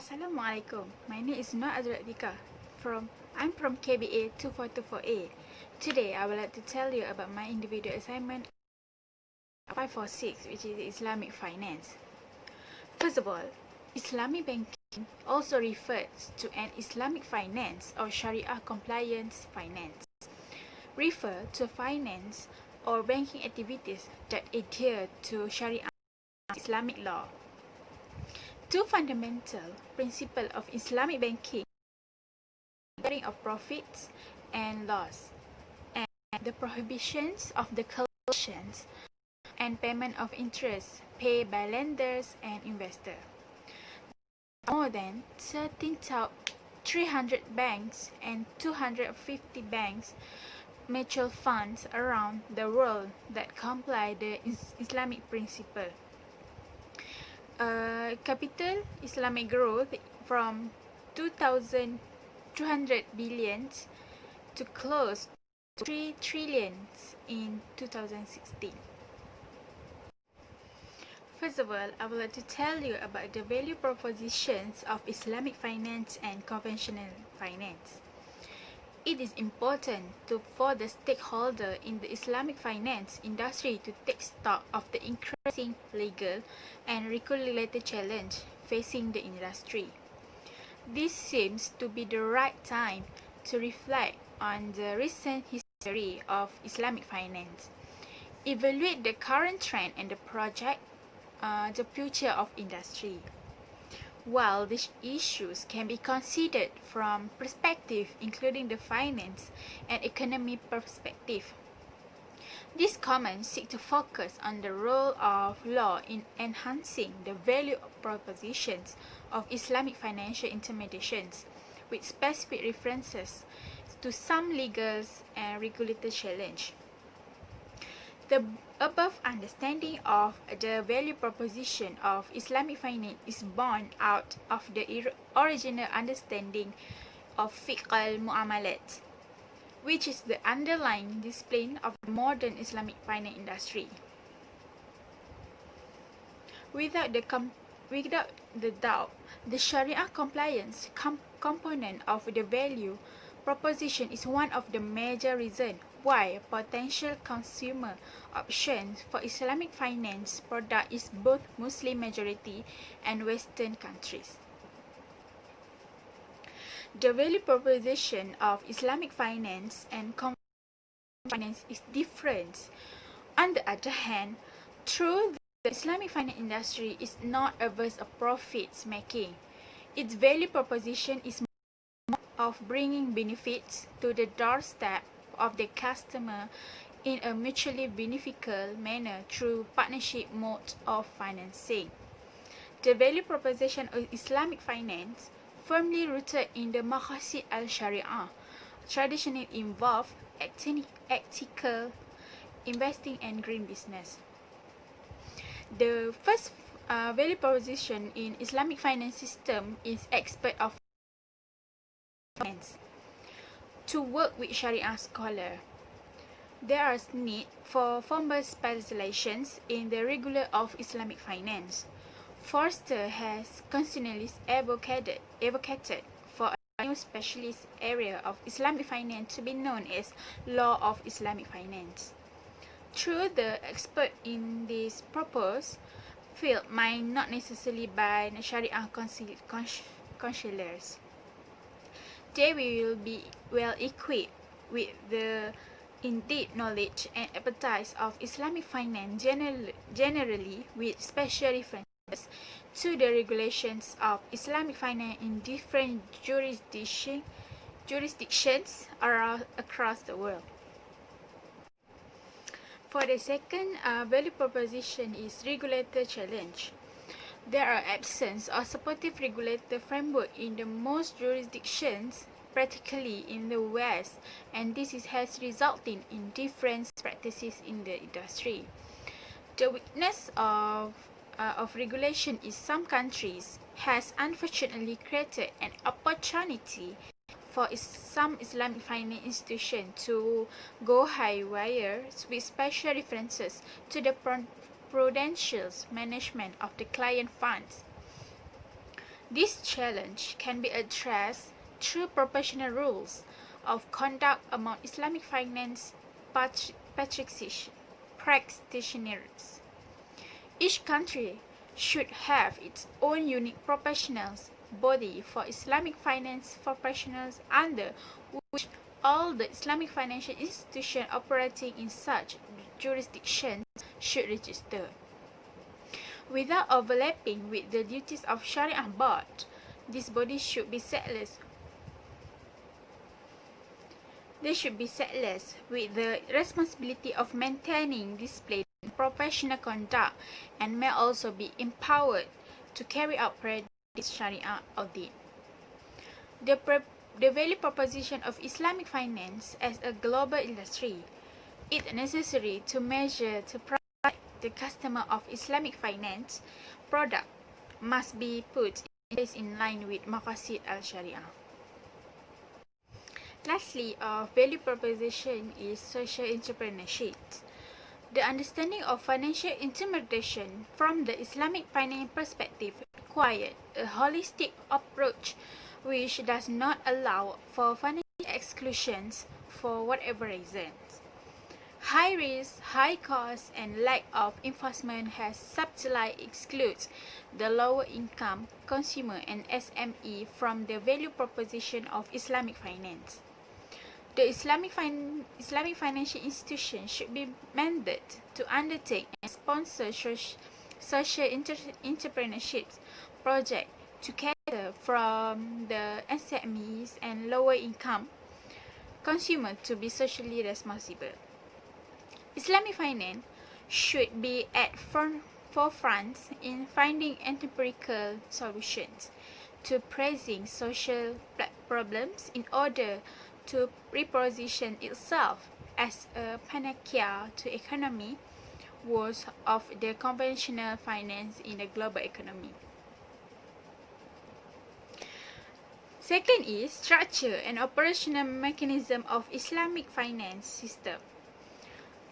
Assalamualaikum. My name is Atiqah. I'm from KBA 2424A. Today, I would like to tell you about my individual assignment 546, which is Islamic finance. First of all, Islamic banking also refers to an Islamic finance or Sharia compliance finance. Refer to finance or banking activities that adhere to Sharia Islamic law. Two fundamental principles of Islamic banking: sharing of profits and loss, and the prohibitions of the collections and payment of interest paid by lenders and investors. More than 13,300 banks and 250 banks mutual funds around the world that comply the Islamic principle. Capital Islamic growth from 2,200 billion to close to 3 trillion in 2016. First of all, I would like to tell you about the value propositions of Islamic finance and conventional finance. It is important for the stakeholder in the Islamic finance industry to take stock of the increasing legal and regulatory challenge facing the industry. This seems to be the right time to reflect on the recent history of Islamic finance, evaluate the current trend and project the future of industry. While these issues can be considered from perspectives including the finance and economy perspective, these comments seek to focus on the role of law in enhancing the value propositions of Islamic financial intermediations, with specific references to some legal and regulatory challenge. The above understanding of the value proposition of Islamic finance is born out of the original understanding of fiqh al-mu'amalat, which is the underlying discipline of the modern Islamic finance industry. Without the doubt, the Sharia compliance component of the value proposition is one of the major reasons why potential consumer options for Islamic finance product is both Muslim majority and Western countries. The value proposition of Islamic finance and conventional finance is different. On the other hand, through the Islamic finance industry is not averse of profits making. Its value proposition is more of bringing benefits to the doorstep of the customer in a mutually beneficial manner through partnership mode of financing. The value proposition of Islamic finance, firmly rooted in the maqasid al-Sharia, traditionally involve ethical investing and green business. The first value proposition in Islamic finance system is expert of finance. To work with Sharia scholar, there is need for formal specializations in the regular of Islamic finance. Forster has continually advocated for a new specialist area of Islamic finance to be known as law of Islamic finance. Through the expert in this proposed field might not necessarily by Sharia counselors. They will be well equipped with the in-depth knowledge and expertise of Islamic finance generally, with special references to the regulations of Islamic finance in different jurisdictions across the world. For the second value proposition is regulatory challenge. There are absence of supportive regulatory framework in the most jurisdictions, particularly in the West, and this has resulted in different practices in the industry. The weakness of regulation in some countries has unfortunately created an opportunity for some Islamic finance institutions to go haywire with special references to the prudential management of the client funds. This challenge can be addressed through professional rules of conduct among Islamic finance practitioners. Each country should have its own unique professionals body for Islamic finance professionals, under which all the Islamic financial institutions operating in such jurisdictions should register. Without overlapping with the duties of Sharia board, this body should be setless. They should be setless with the responsibility of maintaining display professional conduct, and may also be empowered to carry out Sharia audit. The value proposition of Islamic finance as a global industry, it is necessary to measure to provide the customer of Islamic finance product must be put in line with Maqasid al-Sharia. Lastly, our value proposition is social entrepreneurship. The understanding of financial intermediation from the Islamic finance perspective required a holistic approach which does not allow for financial exclusions for whatever reasons. High risk, high cost, and lack of enforcement has subtly excluded the lower income consumer and SME from the value proposition of Islamic finance. The Islamic financial institution should be mandated to undertake and sponsor social entrepreneurship projects to cater from the SMEs and lower income consumers to be socially responsible. Islamic finance should be at forefront in finding empirical solutions to pressing social problems in order to reposition itself as a panacea to economy woes of the conventional finance in the global economy. Second is structure and operational mechanism of Islamic finance system.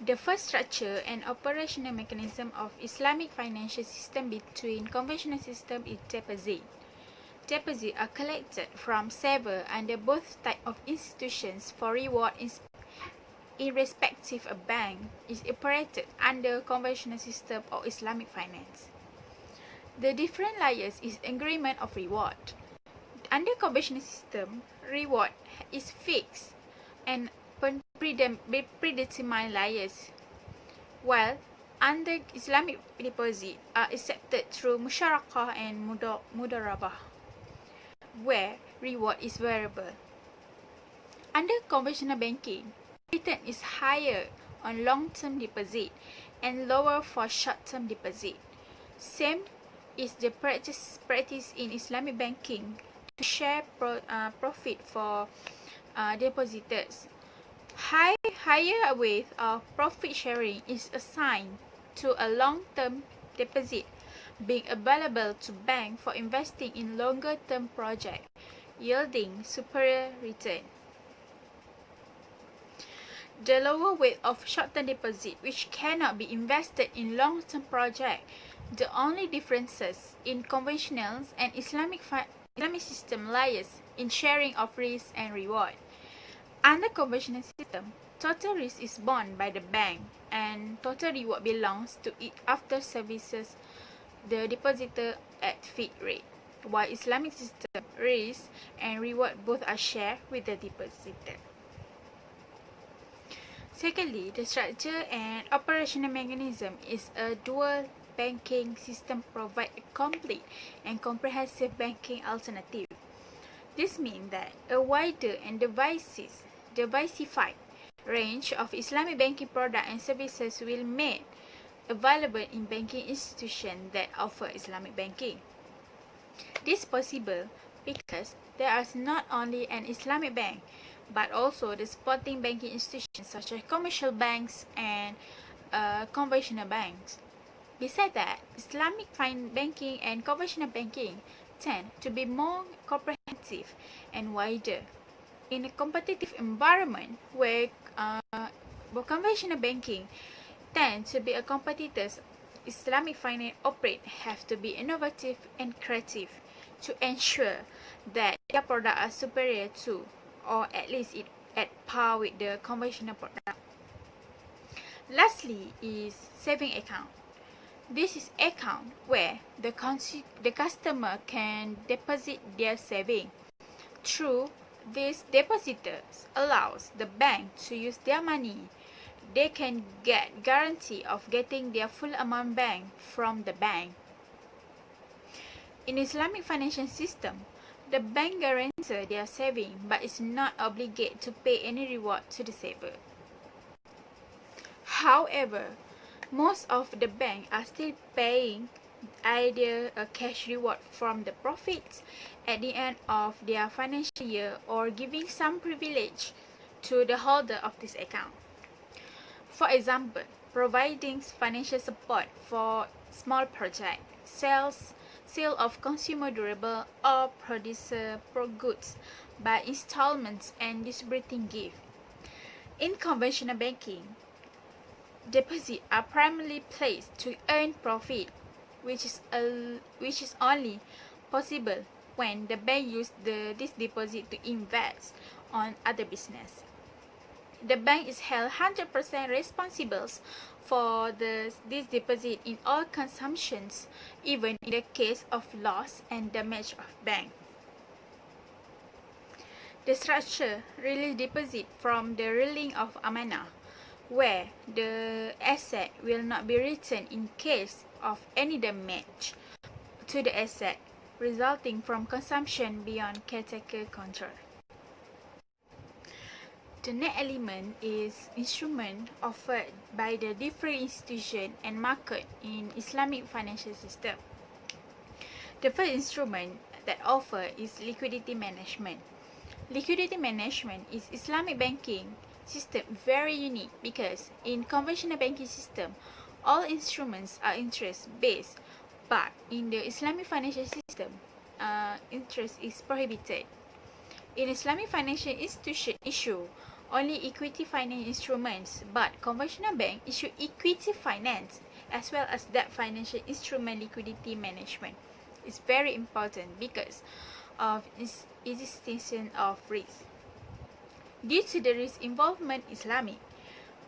The first structure and operational mechanism of Islamic financial system between conventional system is deposit. Deposits are collected from savers under both types of institutions for reward irrespective of bank is operated under conventional system or Islamic finance. The different layers is agreement of reward. Under conventional system, reward is fixed and predetermined layers, while under Islamic deposit are accepted through musyarakah and mudarabah, where reward is variable. Under conventional banking, return is higher on long-term deposit and lower for short-term deposit. Same is the practice in Islamic banking to share profit for depositors. Higher weight of profit sharing is assigned to a long-term deposit being available to bank for investing in longer-term projects, yielding superior return. The lower weight of short-term deposit, which cannot be invested in long-term projects, the only differences in conventional and Islamic system lies in sharing of risk and reward. Under conventional system, total risk is borne by the bank and total reward belongs to it after services the depositor at fixed rate, while Islamic system, risk and reward both are shared with the depositor. Secondly, the structure and operational mechanism is a dual banking system provide a complete and comprehensive banking alternative. This means that a wider and diversified range of Islamic banking products and services will be made available in banking institutions that offer Islamic banking. This is possible because there is not only an Islamic bank, but also the supporting banking institutions such as commercial banks and conventional banks. Besides that, Islamic banking and conventional banking tend to be more comprehensive and wider. In a competitive environment where conventional banking tend to be a competitors, Islamic finance operate have to be innovative and creative to ensure that their products are superior to, or at least at par with, the conventional product. Lastly is saving account. This is account where the customer can deposit their saving. Through these depositors allows the bank to use their money. They can get guarantee of getting their full amount back from the bank. In Islamic financial system, the bank guarantees their saving but is not obligated to pay any reward to the saver. However, most of the banks are still paying either a cash reward from the profits at the end of their financial year or giving some privilege to the holder of this account. For example, providing financial support for small projects, sale of consumer durable or producer goods by installments and distributing gifts. In conventional banking, deposits are primarily placed to earn profit, which is only possible when the bank uses this deposit to invest on other business. The bank is held 100% responsible for this deposit in all consumptions, even in the case of loss and damage of bank. The structure release deposit from the ruling of amanah, where the asset will not be returned in case of any damage to the asset resulting from consumption beyond caretaker control. The net element is instrument offered by the different institution and market in Islamic financial system. The first instrument that offer is liquidity management. Liquidity management is Islamic banking system very unique because in conventional banking system, all instruments are interest based, but in the Islamic financial system, interest is prohibited. In Islamic financial institution issue only equity finance instruments, but conventional bank issue equity finance as well as debt financial instrument liquidity management. It's very important because of its existence of risk. Due to the risk involvement Islamic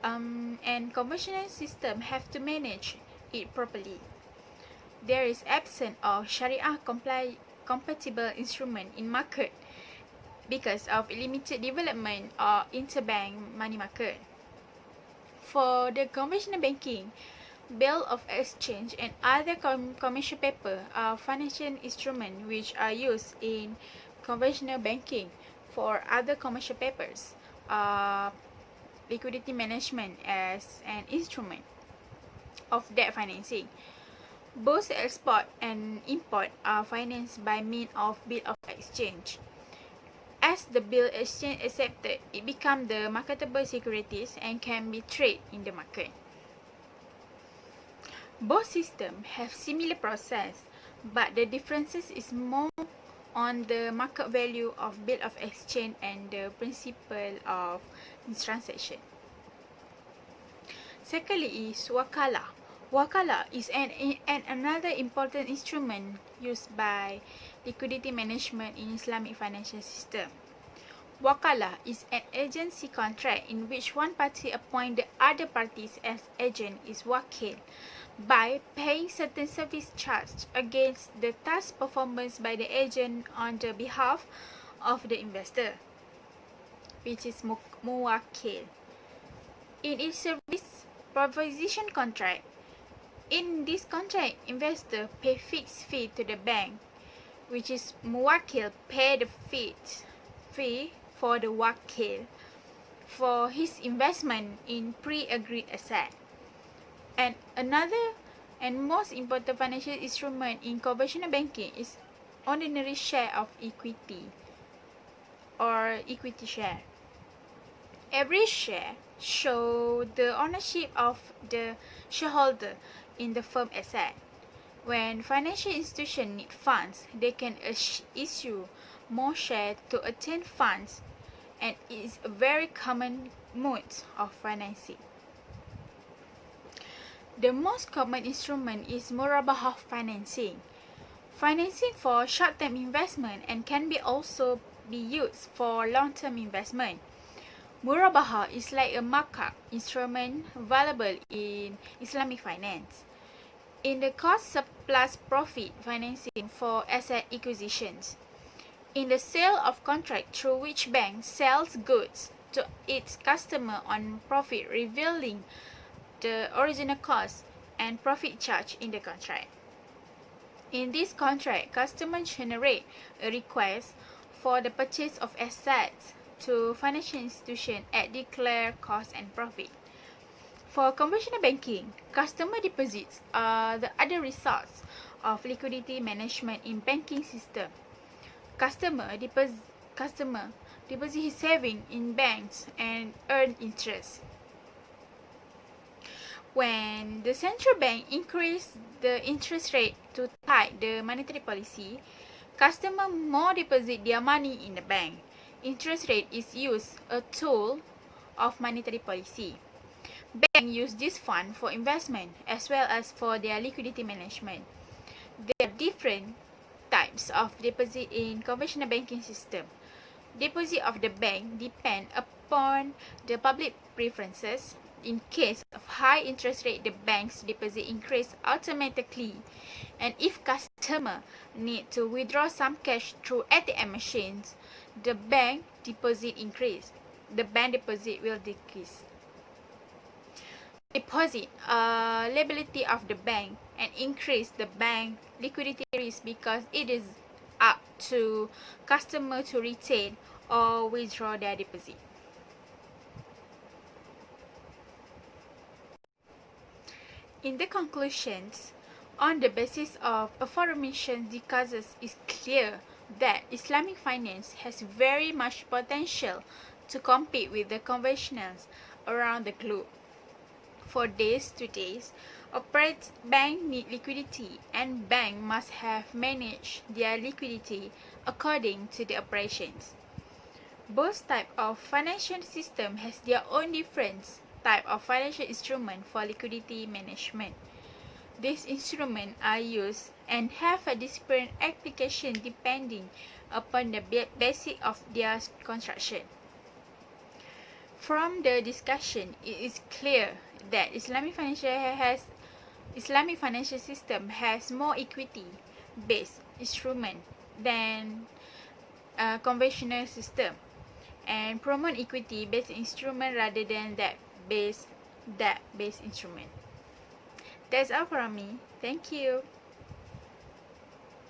and conventional system have to manage it properly. There is absence of Sharia compatible instrument in market because of limited development of interbank money market. For the conventional banking, bill of exchange and other commercial paper are financial instruments which are used in conventional banking. For other commercial papers, liquidity management as an instrument of debt financing. Both export and import are financed by means of bill of exchange. As the bill exchange accepted, it becomes the marketable securities and can be traded in the market. Both systems have similar process, but the differences is more on the market value of bill of exchange and the principle of transaction. Secondly is wakalah. Wakalah is another important instrument used by liquidity management in Islamic financial system. Wakalah is an agency contract in which one party appoints the other parties as agent is wakil by paying certain service charge against the task performance by the agent on the behalf of the investor, which is muwakil. In its service proposition contract, in this contract, investor pay fixed fee to the bank, which is muwakil pay the fee for the wakil for his investment in pre-agreed asset. And another and most important financial instrument in conventional banking is ordinary share of equity or equity share. Every share shows the ownership of the shareholder in the firm asset. When financial institutions need funds, they can issue more shares to attain funds, and it is a very common mode of financing. The most common instrument is murabahah financing. financing for short-term investment and can be also be used for long-term investment. Murabaha is like a markup instrument available in Islamic finance. In the cost plus profit financing for asset acquisitions. In the sale of contract through which bank sells goods to its customer on profit, revealing the original cost and profit charge in the contract. In this contract, customers generate a request for the purchase of assets to financial institution at declared cost and profit. For conventional banking, customer deposits are the other results of liquidity management in banking system. Customer deposit his saving in banks and earn interest. When the central bank increase the interest rate to tight the monetary policy, customer more deposit their money in the bank. Interest rate is used a tool of monetary policy. Banks use this fund for investment as well as for their liquidity management. There are different types of deposit in conventional banking system. Deposit of the bank depend upon the public preferences. In case of high interest rate, the bank's deposit increase automatically, and if customer need to withdraw some cash through ATM machines, the bank deposit increase. The bank deposit will decrease. Deposit liability of the bank and increase the bank liquidity risk because it is up to customer to retain or withdraw their deposit. In the conclusions, on the basis of aforementioned causes, is clear that Islamic finance has very much potential to compete with the conventionals around the globe. For days to days, operate bank need liquidity and bank must have managed their liquidity according to the operations. Both type of financial system has their own different type of financial instrument for liquidity management. These instruments are used and have a different application depending upon the basic of their construction. From the discussion, it is clear that Islamic financial system has more equity-based instrument than conventional system, and promote equity-based instrument rather than debt-based instrument. That's all from me. Thank you.